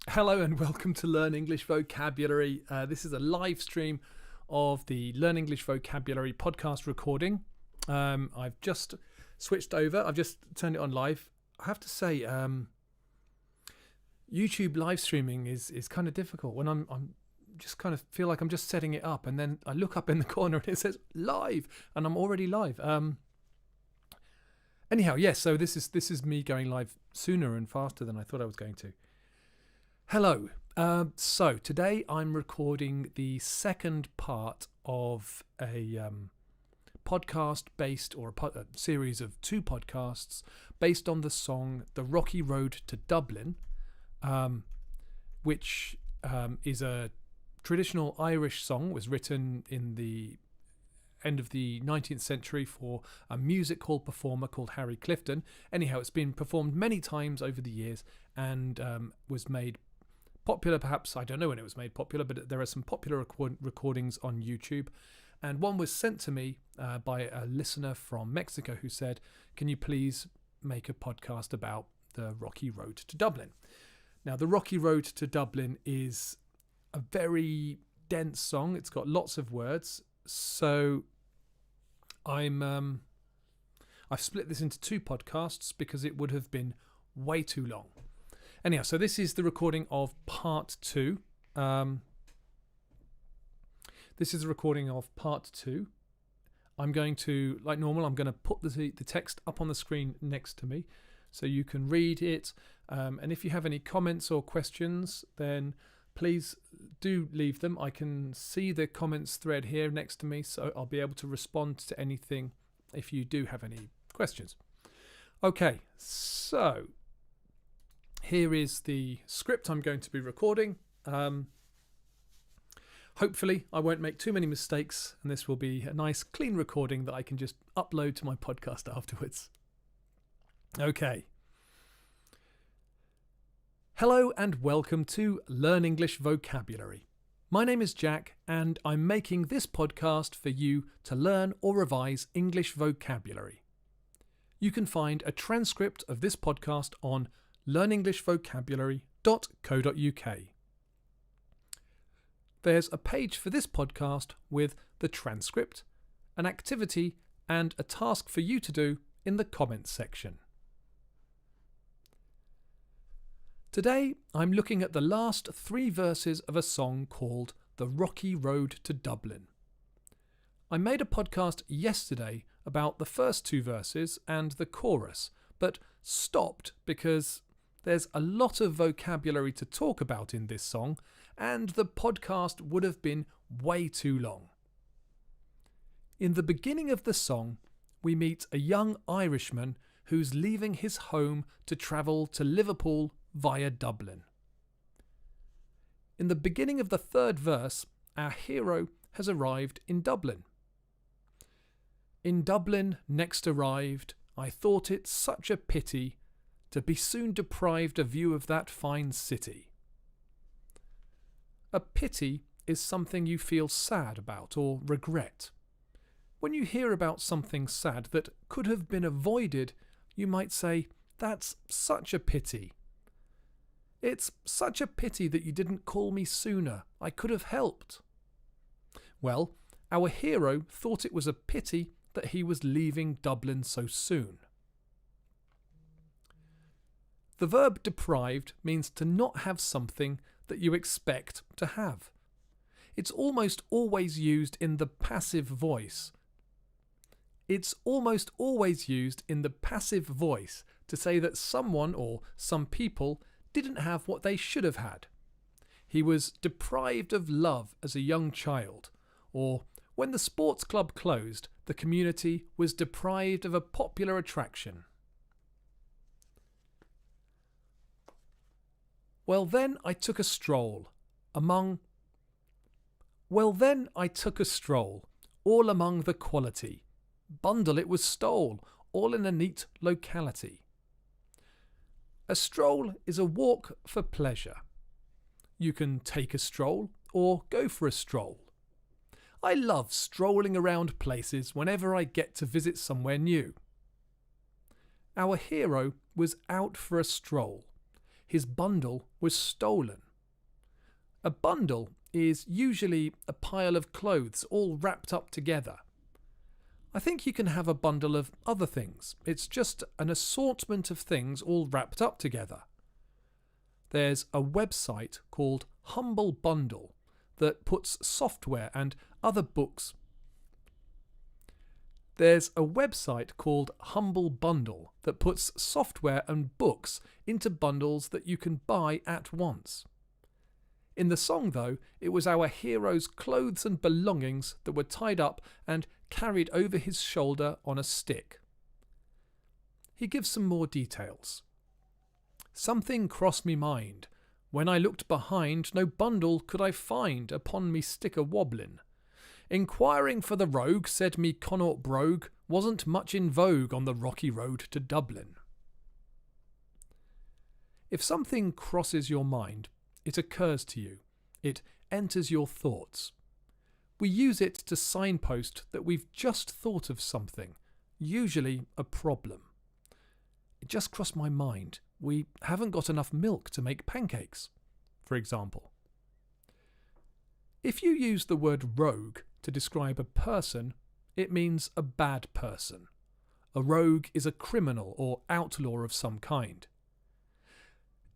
Hello and welcome to Learn English Vocabulary. This is a live stream of the Learn English Vocabulary podcast recording. I've just switched over. I've just turned it on live. I have to say, YouTube live streaming is kind of difficult when I'm just kind of feel like I'm just setting it up, and then I look up in the corner and it says live, and I'm already live. Anyhow, yes. So this is me going live sooner and faster than I thought I was going to. Hello. So today I'm recording the second part of a podcast based, or a series of two podcasts based on the song The Rocky Road to Dublin, which is a traditional Irish song. It was written in the end of the 19th century for a music hall performer called Harry Clifton. Anyhow, it's been performed many times over the years and was made popular, perhaps. I don't know when it was made popular, but there are some popular recordings on YouTube. And one was sent to me by a listener from Mexico who said, can you please make a podcast about the Rocky Road to Dublin? Now, the Rocky Road to Dublin is a very dense song. It's got lots of words. So I've split this into two podcasts because it would have been way too long. Anyhow, so this is the recording of part two. This is the recording of part two. I'm going to, like normal, I'm going to put the text up on the screen next to me so you can read it. And if you have any comments or questions, then please do leave them. I can see the comments thread here next to me, so I'll be able to respond to anything if you do have any questions. Okay, so here is the script I'm going to be recording. Hopefully I won't make too many mistakes, and this will be a nice clean recording that I can just upload to my podcast afterwards. Okay. Hello and welcome to Learn English Vocabulary. My name is Jack, and I'm making this podcast for you to learn or revise English vocabulary. You can find a transcript of this podcast on learnenglishvocabulary.co.uk. There's a page for this podcast with the transcript, an activity, and a task for you to do in the comments section. Today, I'm looking at the last three verses of a song called The Rocky Road to Dublin. I made a podcast yesterday about the first two verses and the chorus, but stopped because there's a lot of vocabulary to talk about in this song, and the podcast would have been way too long. In the beginning of the song, we meet a young Irishman who's leaving his home to travel to Liverpool via Dublin. In the beginning of the third verse, our hero has arrived in Dublin. In Dublin next arrived, I thought it such a pity to be soon deprived a view of that fine city. A pity is something you feel sad about or regret. When you hear about something sad that could have been avoided, you might say, that's such a pity. It's such a pity that you didn't call me sooner. I could have helped. Well, our hero thought it was a pity that he was leaving Dublin so soon. The verb deprived means to not have something that you expect to have. It's almost always used in the passive voice. It's almost always used in the passive voice to say that someone or some people didn't have what they should have had. He was deprived of love as a young child, or when the sports club closed, the community was deprived of a popular attraction. Well then I took a stroll, all among the quality. Bundle it was stole, all in a neat locality. A stroll is a walk for pleasure. You can take a stroll or go for a stroll. I love strolling around places whenever I get to visit somewhere new. Our hero was out for a stroll. his bundle was stolen. A bundle is usually a pile of clothes all wrapped up together. I think you can have a bundle of other things. It's just an assortment of things all wrapped up together. There's a website called Humble Bundle that puts software and other books. There's a website called Humble Bundle that puts software and books into bundles that you can buy at once. In the song, though, it was our hero's clothes and belongings that were tied up and carried over his shoulder on a stick. He gives some more details. Something crossed me mind. When I looked behind, no bundle could I find upon me stick a wobblin'. Inquiring for the rogue, said me Connaught brogue, wasn't much in vogue on the rocky road to Dublin. If something crosses your mind, it occurs to you. It enters your thoughts. We use it to signpost that we've just thought of something, usually a problem. It just crossed my mind. We haven't got enough milk to make pancakes, for example. If you use the word rogue to describe a person, it means a bad person. A rogue is a criminal or outlaw of some kind.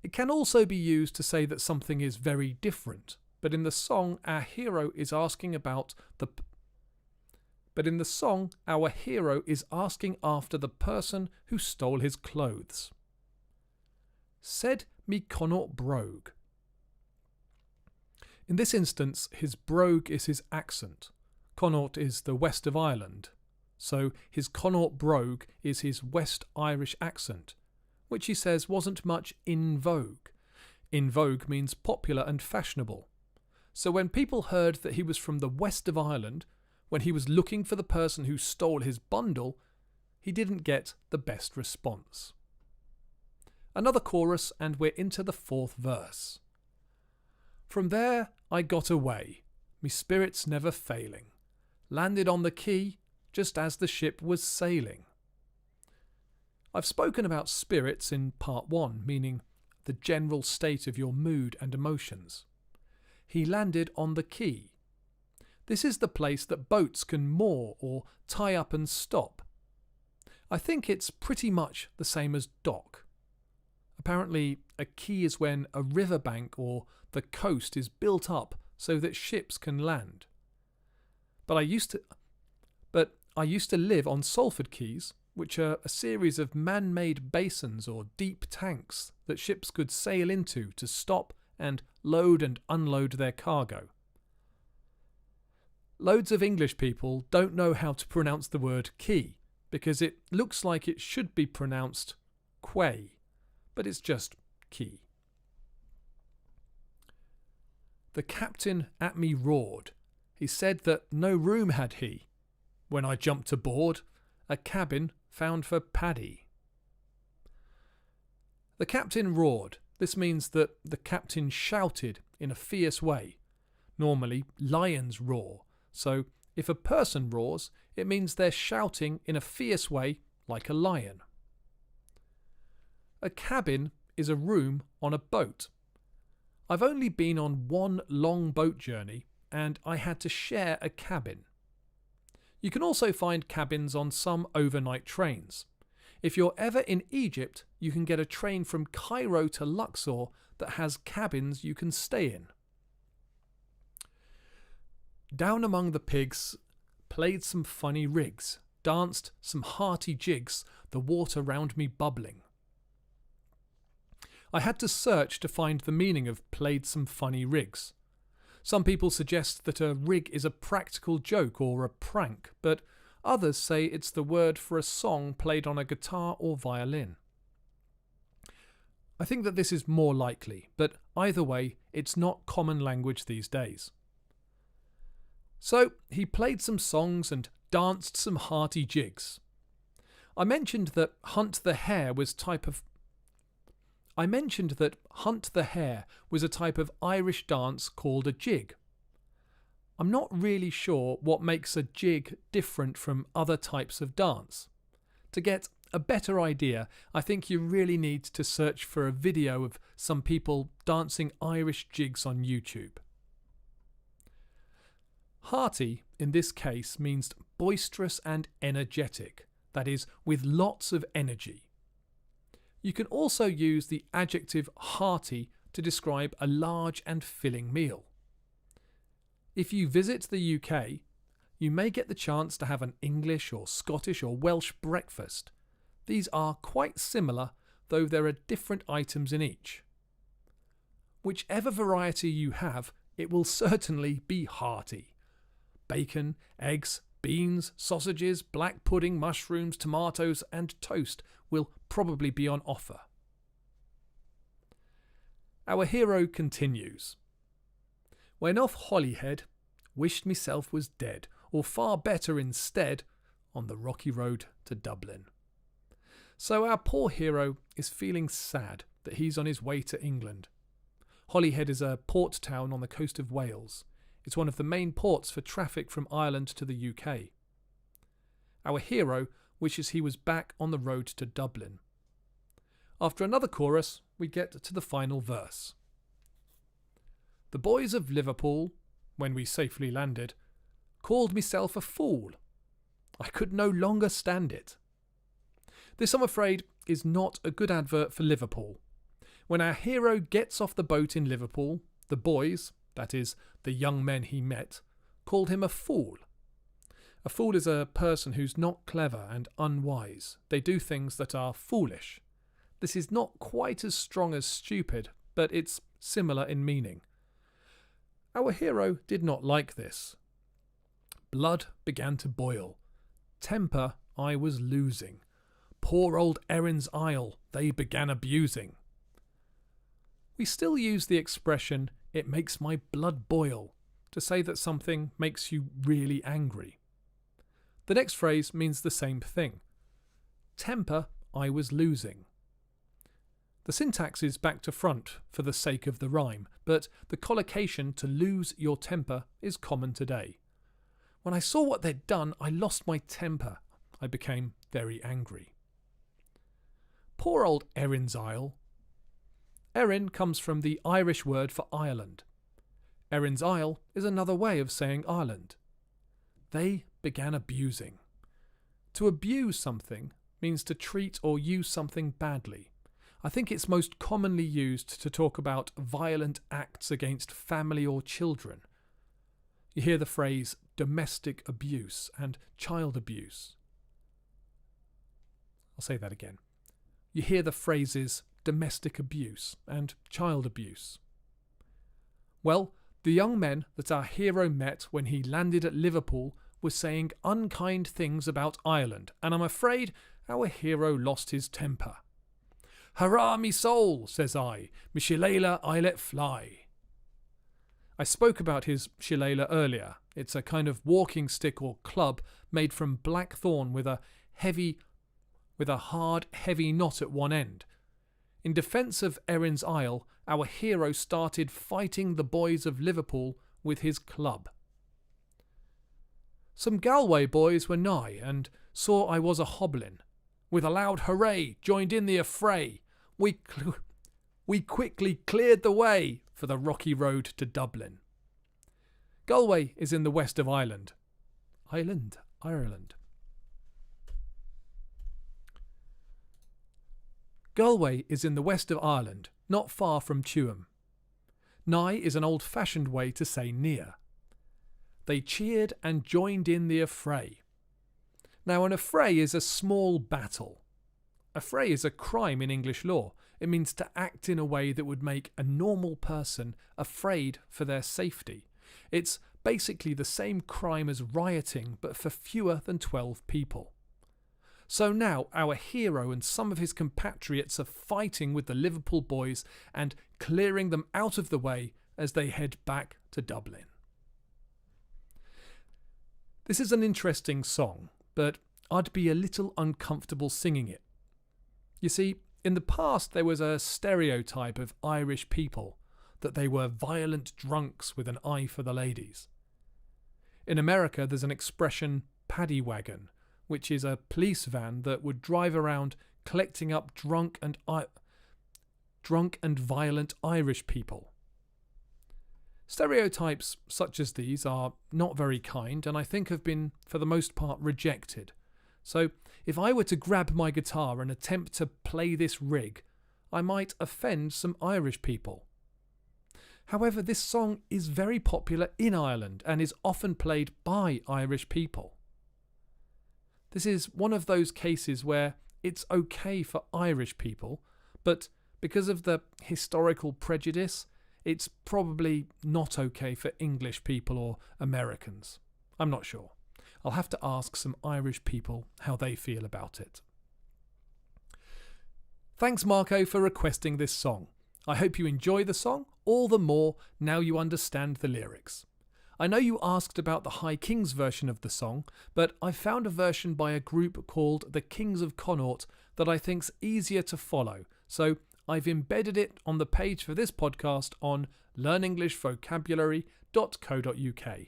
It can also be used to say that something is very different, but in the song our hero is asking after the person who stole his clothes. Said me Connaught brogue. In this instance, his brogue is his accent. Connaught is the west of Ireland, so his Connaught brogue is his West Irish accent, which he says wasn't much in vogue. In vogue means popular and fashionable. So when people heard that he was from the west of Ireland, when he was looking for the person who stole his bundle, he didn't get the best response. Another chorus and we're into the fourth verse. From there I got away, me spirits never failing, landed on the quay just as the ship was sailing. I've spoken about spirits in part 1, meaning the general state of your mood and emotions. He landed on the quay. This is the place that boats can moor or tie up and stop. I think it's pretty much the same as dock. Apparently, a quay is when a riverbank or the coast is built up so that ships can land. But I used to live on Salford Quays, which are a series of man-made basins or deep tanks that ships could sail into to stop and load and unload their cargo. Loads of English people don't know how to pronounce the word quay because it looks like it should be pronounced quay, but it's just quay. The captain at me roared. He said that no room had he. When I jumped aboard, a cabin found for Paddy. The captain roared. This means that the captain shouted in a fierce way. Normally, lions roar, so if a person roars, it means they're shouting in a fierce way like a lion. A cabin is a room on a boat. I've only been on one long boat journey, and I had to share a cabin. You can also find cabins on some overnight trains. If you're ever in Egypt, you can get a train from Cairo to Luxor that has cabins you can stay in. Down among the pigs, played some funny rigs, danced some hearty jigs, the water round me bubbling. I had to search to find the meaning of played some funny rigs. Some people suggest that a rig is a practical joke or a prank, but others say it's the word for a song played on a guitar or violin. I think that this is more likely, but either way, it's not common language these days. So he played some songs and danced some hearty jigs. I mentioned that Hunt the Hare was a type of Irish dance called a jig. I'm not really sure what makes a jig different from other types of dance. To get a better idea, I think you really need to search for a video of some people dancing Irish jigs on YouTube. Hearty, in this case, means boisterous and energetic, that is, with lots of energy. You can also use the adjective hearty to describe a large and filling meal. If you visit the UK, you may get the chance to have an English or Scottish or Welsh breakfast. These are quite similar, though there are different items in each. Whichever variety you have, it will certainly be hearty. Bacon, eggs, beans, sausages, black pudding, mushrooms, tomatoes and toast will probably be on offer. Our hero continues. When off Holyhead, wished myself was dead, or far better instead, on the rocky road to Dublin. So our poor hero is feeling sad that he's on his way to England. Holyhead is a port town on the coast of Wales. It's one of the main ports for traffic from Ireland to the UK. Our hero wishes he was back on the road to Dublin. After another chorus, we get to the final verse. The boys of Liverpool, when we safely landed, called myself a fool. I could no longer stand it. This, I'm afraid, is not a good advert for Liverpool. When our hero gets off the boat in Liverpool, the boys, that is, the young men he met, called him a fool. A fool is a person who's not clever and unwise. They do things that are foolish. This is not quite as strong as stupid, but it's similar in meaning. Our hero did not like this. Blood began to boil. Temper I was losing. Poor old Erin's Isle they began abusing. We still use the expression, it makes my blood boil, to say that something makes you really angry. The next phrase means the same thing. Temper I was losing. The syntax is back to front for the sake of the rhyme, but the collocation to lose your temper is common today. When I saw what they'd done, I lost my temper. I became very angry. Poor old Erin's Isle. Erin comes from the Irish word for Ireland. Erin's Isle is another way of saying Ireland. They began abusing. To abuse something means to treat or use something badly. I think it's most commonly used to talk about violent acts against family or children. You hear the phrase domestic abuse and child abuse. I'll say that again. You hear the phrases domestic abuse and child abuse. Well, the young men that our hero met when he landed at Liverpool were saying unkind things about Ireland, and I'm afraid our hero lost his temper. Hurrah, me soul, says I, me shillelagh I let fly. I spoke about his shillelagh earlier. It's a kind of walking stick or club made from blackthorn with a hard, heavy knot at one end. In defence of Erin's Isle, our hero started fighting the boys of Liverpool with his club. Some Galway boys were nigh, and saw I was a hoblin'. With a loud hooray, joined in the affray. We quickly cleared the way for the rocky road to Dublin. Galway is in the west of Ireland. Ireland. Galway is in the west of Ireland, not far from Tuam. Nigh is an old-fashioned way to say near. They cheered and joined in the affray. Now, an affray is a small battle. Affray is a crime in English law. It means to act in a way that would make a normal person afraid for their safety. It's basically the same crime as rioting, but for fewer than 12 people. So now our hero and some of his compatriots are fighting with the Liverpool boys and clearing them out of the way as they head back to Dublin. This is an interesting song, but I'd be a little uncomfortable singing it. You see, in the past there was a stereotype of Irish people, that they were violent drunks with an eye for the ladies. In America there's an expression, paddy wagon, which is a police van that would drive around collecting up drunk and violent Irish people. Stereotypes such as these are not very kind, and I think have been, for the most part, rejected. So if I were to grab my guitar and attempt to play this rig, I might offend some Irish people. However, this song is very popular in Ireland and is often played by Irish people. This is one of those cases where it's okay for Irish people, but because of the historical prejudice, it's probably not okay for English people or Americans. I'm not sure. I'll have to ask some Irish people how they feel about it. Thanks, Marco, for requesting this song. I hope you enjoy the song all the more now you understand the lyrics. I know you asked about the High Kings version of the song, but I found a version by a group called the Kings of Connaught that I think's easier to follow, so I've embedded it on the page for this podcast on learnenglishvocabulary.co.uk.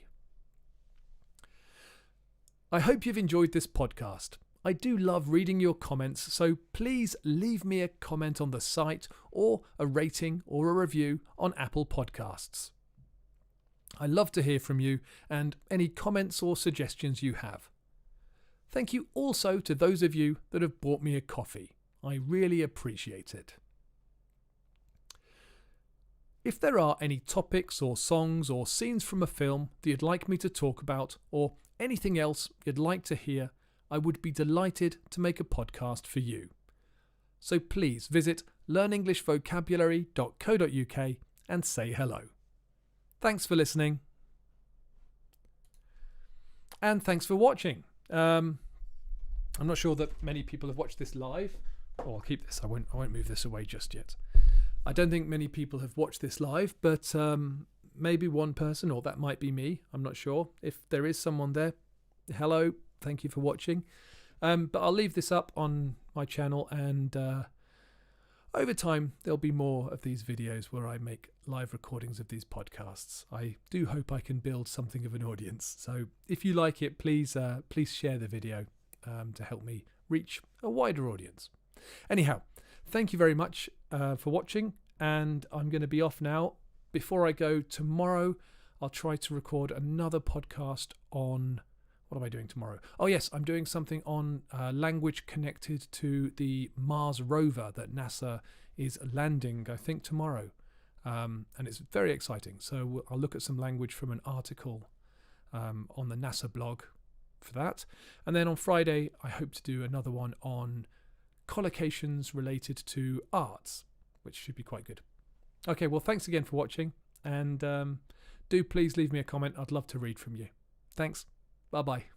I hope you've enjoyed this podcast. I do love reading your comments, so please leave me a comment on the site or a rating or a review on Apple Podcasts. I love to hear from you and any comments or suggestions you have. Thank you also to those of you that have bought me a coffee. I really appreciate it. If there are any topics or songs or scenes from a film that you'd like me to talk about, or anything else you'd like to hear, I would be delighted to make a podcast for you. So please visit learnenglishvocabulary.co.uk and say hello. Thanks for listening. And thanks for watching. I'm not sure that many people have watched this live. Oh, I'll keep this. I won't move this away just yet. I don't think many people have watched this live, but maybe one person, or that might be me. I'm not sure. If there is someone there, hello, thank you for watching. But I'll leave this up on my channel, and over time there'll be more of these videos where I make live recordings of these podcasts. I do hope I can build something of an audience. So if you like it, please share the video to help me reach a wider audience. Anyhow, thank you very much for watching, and I'm going to be off now. Before I go tomorrow, I'll try to record another podcast on... What am I doing tomorrow? Oh yes, I'm doing something on language connected to the Mars rover that NASA is landing, I think, tomorrow. And it's very exciting. So I'll look at some language from an article on the NASA blog for that. And then on Friday, I hope to do another one on collocations related to arts, which should be quite good. Okay, well, thanks again for watching. And do please leave me a comment. I'd love to read from you. Thanks. Bye-bye.